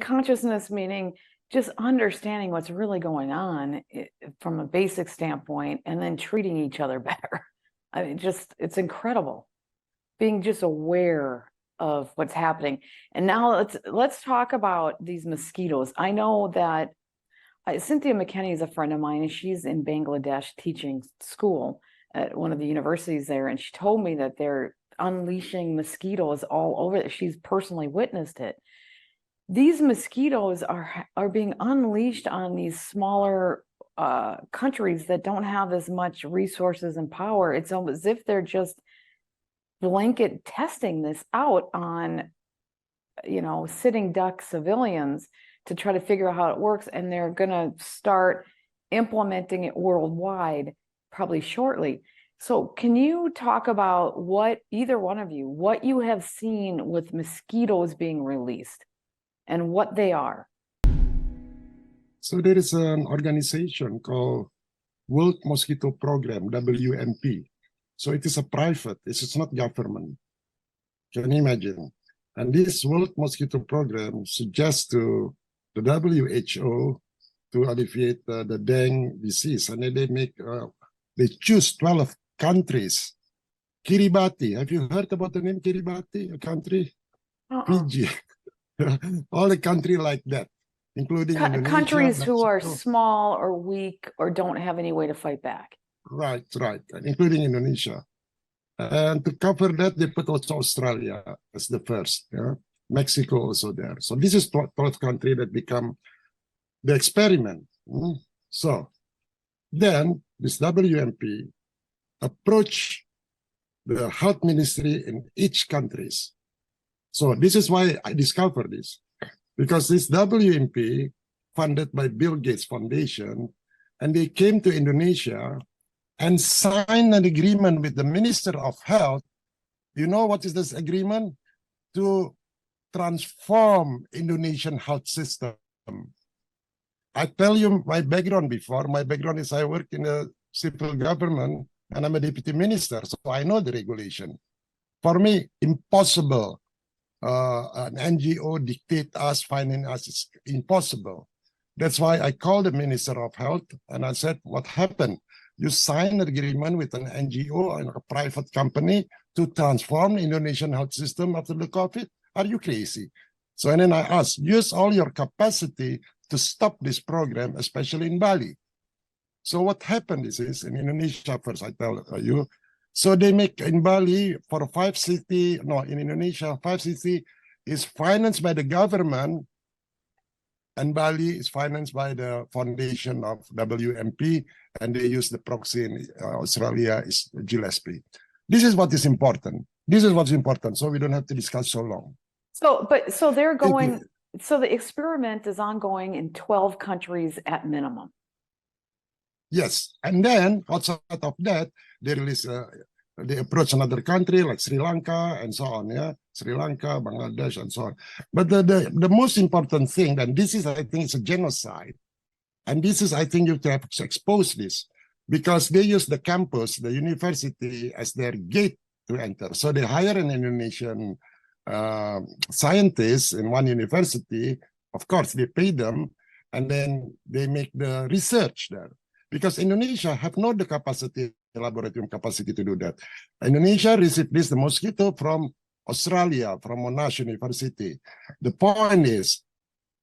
Consciousness meaning just understanding what's really going on from a basic standpoint and then treating each other better. I mean, it's incredible being just aware of what's happening. And now let's talk about these mosquitoes. I know that Cynthia McKinney is a friend of mine, and she's in Bangladesh teaching school at one of the universities there. And she told me that they're unleashing mosquitoes all over. She's personally witnessed it. These mosquitoes are being unleashed on these smaller countries that don't have as much resources and power. It's almost as if they're just blanket testing this out on, sitting duck civilians to try to figure out how it works. And they're going to start implementing it worldwide probably shortly. So can you talk about what you have seen with mosquitoes being released and what they are? So there is an organization called World Mosquito Program, WMP. So it is a private, it's not government. Can you imagine? And this World Mosquito Program suggests to the WHO to alleviate the dengue disease. And then they choose 12 countries. Kiribati, have you heard about the name Kiribati, a country? Fiji. All the country like that, including Indonesia, countries Mexico. Who are small or weak or don't have any way to fight back. Right, including Indonesia. And to cover that, they put also Australia as the first. Mexico also there. So this is 12th country that become the experiment. So then this WMP approach the health ministry in each countries. So this is why I discovered this, because this WMP funded by Bill Gates Foundation, and they came to Indonesia and signed an agreement with the Minister of Health. You know what is this agreement? To transform Indonesian health system. I tell you my background before. My background is I work in the civil government and I'm a deputy minister, so I know the regulation. For me, impossible. An NGO dictate us, finance us, it's impossible. That's why I called the Minister of Health and I said, what happened? You signed an agreement with an NGO and a private company to transform the Indonesian health system after the COVID? Are you crazy? So and then I asked, use all your capacity to stop this program, especially in Bali. So what happened is in Indonesia first, I tell you. So they make in Bali for 5 cities, no, in Indonesia, 5 cities is financed by the government, and Bali is financed by the foundation of WMP, and they use the proxy in Australia is Gillespie. This is what is important. This is what's important, so we don't have to discuss so long. So they're going, so the experiment is ongoing in 12 countries at minimum. Yes, and then outside of that, they approach another country like Sri Lanka and so on, Sri Lanka, Bangladesh, and so on. But the most important thing, and this is, I think, it's a genocide, and this is, I think, you have to expose this, because they use the campus, the university, as their gate to enter. So they hire an Indonesian scientist in one university. Of course, they pay them, and then they make the research there. Because Indonesia have not the capacity, the laboratorium capacity to do that. Indonesia received the mosquito from Australia, from Monash University. The point is,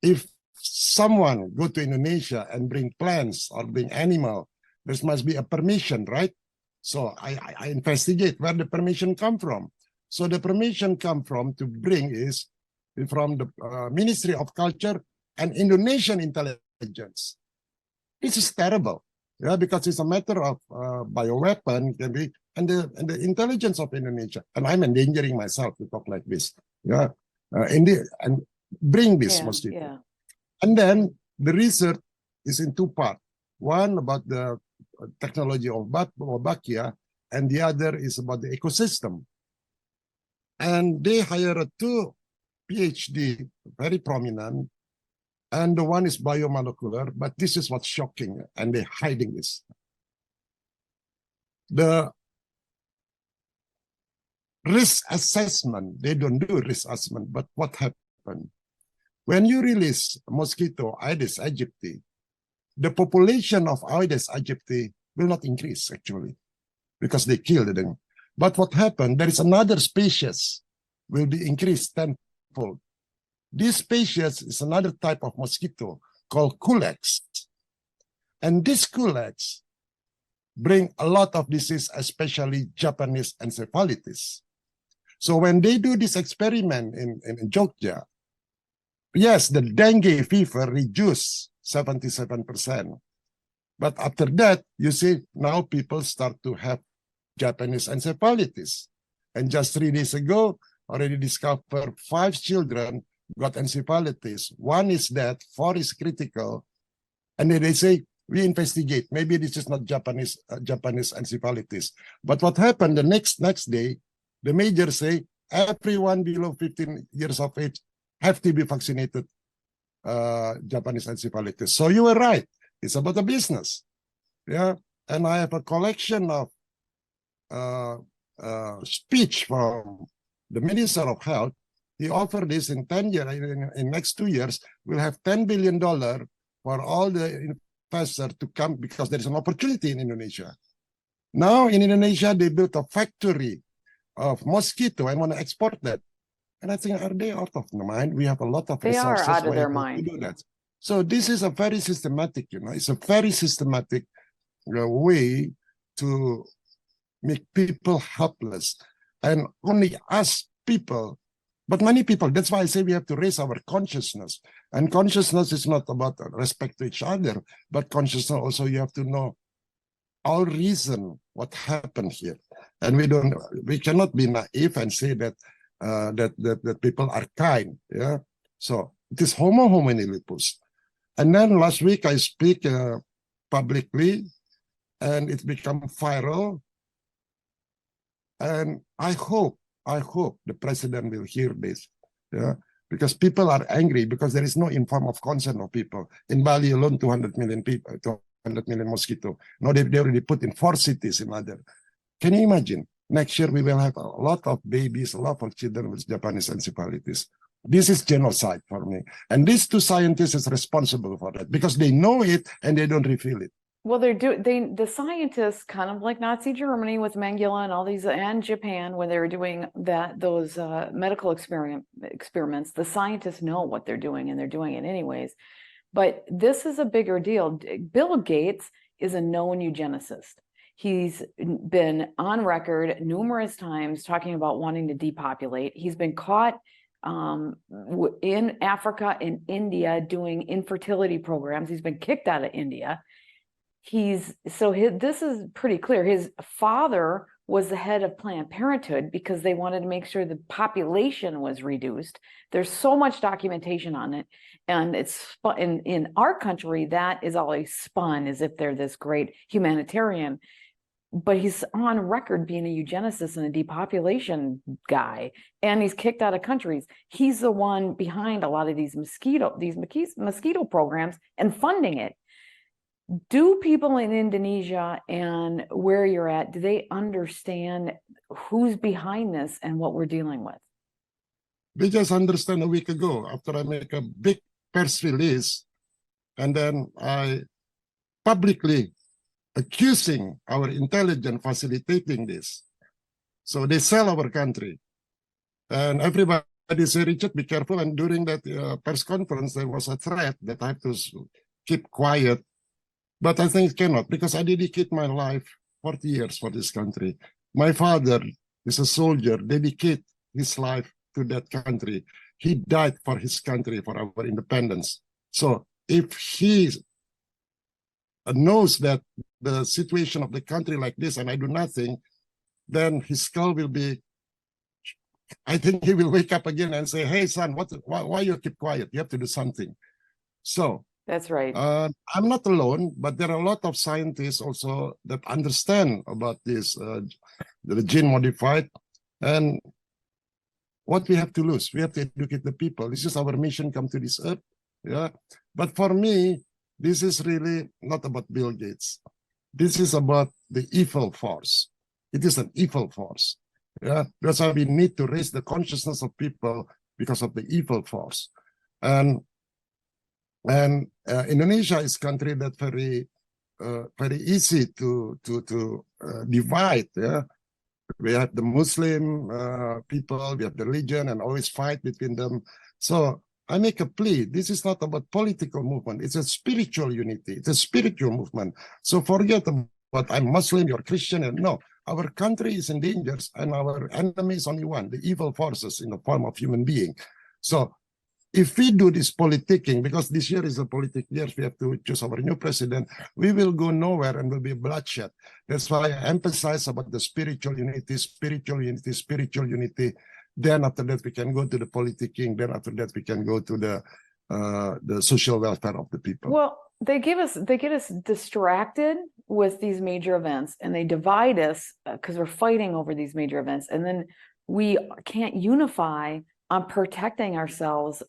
if someone go to Indonesia and bring plants or bring animal, there must be a permission, right? So I investigate where the permission come from. So the permission come from to bring is from the Ministry of Culture and Indonesian intelligence. This is terrible. Because it's a matter of bioweapon can be and the intelligence of Indonesia, and I'm endangering myself to talk like this. And bring this mosquito. And then the research is in 2 parts. One about the technology of Bakia, and the other is about the ecosystem. And they hire 2 PhD, very prominent. And the one is biomolecular, but this is what's shocking, and they're hiding this. The risk assessment, they don't do risk assessment, but what happened? when you release mosquito Aedes aegypti, the population of Aedes aegypti will not increase actually, because they killed them. But what happened, there is another species will be increased tenfold. This species is another type of mosquito called culex. And this culex bring a lot of disease, especially Japanese encephalitis. So when they do this experiment in Jogja, yes, the dengue fever reduced 77%. But after that, you see, now people start to have Japanese encephalitis. And just 3 days ago, already discovered 5 children got encephalitis. 1 is dead, 4 is critical. And then they say, we investigate. Maybe this is not Japanese encephalitis. But what happened the next day, the major say, everyone below 15 years of age have to be vaccinated Japanese encephalitis. So you were right. It's about a business. Yeah. And I have a collection of speech from the Minister of Health. He offered this in 10 years, in next 2 years, we'll have $10 billion for all the investors to come because there is an opportunity in Indonesia. Now in Indonesia, they built a factory of mosquito and want to export that. And I think, are they out of their mind? We have a lot of They are resources out of their to mind. do that. So this is a very systematic, it's a very systematic way to make people helpless. And only us people, but many people, that's why I say we have to raise our consciousness. And consciousness is not about respect to each other, but consciousness also you have to know all reason what happened here. And we cannot be naive and say that that people are kind. Yeah. So it is homo homini lupus. And then last week I speak publicly, and it become viral. And I hope the president will hear this. Yeah. Because people are angry because there is no informed of consent of people. In Bali alone, 200 million people, 200 million mosquito. Now they already put in 4 cities in other. Can you imagine? Next year we will have a lot of babies, a lot of children with Japanese encephalitis. This is genocide for me. And these 2 scientists is responsible for that because they know it and they don't reveal it. Well, the scientists, kind of like Nazi Germany with Mengele and all these, and Japan, when they were doing those medical experiments, the scientists know what they're doing and they're doing it anyways. But this is a bigger deal. Bill Gates is a known eugenicist. He's been on record numerous times talking about wanting to depopulate. He's been caught in Africa and India doing infertility programs. He's been kicked out of India. This is pretty clear. His father was the head of Planned Parenthood because they wanted to make sure the population was reduced. There's so much documentation on it. And it's in our country, that is always spun as if they're this great humanitarian. But he's on record being a eugenicist and a depopulation guy, and he's kicked out of countries. He's the one behind a lot of these mosquito programs and funding it. Do people in Indonesia and where you're at, do they understand who's behind this and what we're dealing with? They just understand a week ago after I make a big press release, and then I publicly accusing our intelligence facilitating this. So they sell our country. And everybody say, Richard, be careful. And during that press conference, there was a threat that I have to keep quiet. But I think it cannot, because I dedicate my life 40 years for this country. My father is a soldier, dedicate his life to that country. He died for his country, for our independence. So if he knows that the situation of the country like this and I do nothing, then his skull will be, I think he will wake up again and say, hey son, why you keep quiet? You have to do something. So that's right. I'm not alone, but there are a lot of scientists also that understand about this, the gene modified, and what we have to lose. We have to educate the people. This is our mission, come to this earth. Yeah. But for me, this is really not about Bill Gates. This is about the evil force. It is an evil force. Yeah, that's why we need to raise the consciousness of people because of the evil force. And Indonesia is country that very easy to divide. Yeah, we have the Muslim people, we have the religion, and always fight between them. So I make a plea. This is not about political movement. It's a spiritual unity. It's a spiritual movement. So forget about I'm Muslim, you're Christian, and no. Our country is in danger, and our enemy is only one: the evil forces in the form of human being. So if we do this politicking, because this year is a politic year, we have to choose our new president, we will go nowhere and will be bloodshed. That's why I emphasize about the spiritual unity, spiritual unity, spiritual unity. Then after that, we can go to the politicking. Then after that, we can go to the social welfare of the people. Well, they get us distracted with these major events, and they divide us because we're fighting over these major events, and then we can't unify on protecting ourselves.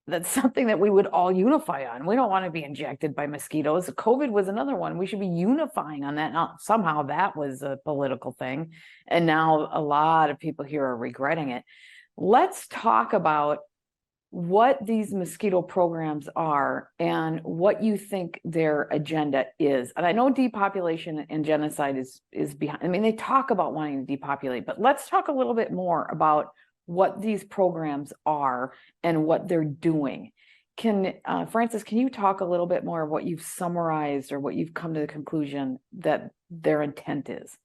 That's something that we would all unify on. We don't want to be injected by mosquitoes. COVID was another one. We should be unifying on that. Now, somehow that was a political thing, and now a lot of people here are regretting it. Let's talk about what these mosquito programs are and what you think their agenda is. And I know depopulation and genocide is behind. I mean, they talk about wanting to depopulate, but let's talk a little bit more about what these programs are and what they're doing. Francis, can you talk a little bit more of what you've summarized or what you've come to the conclusion that their intent is?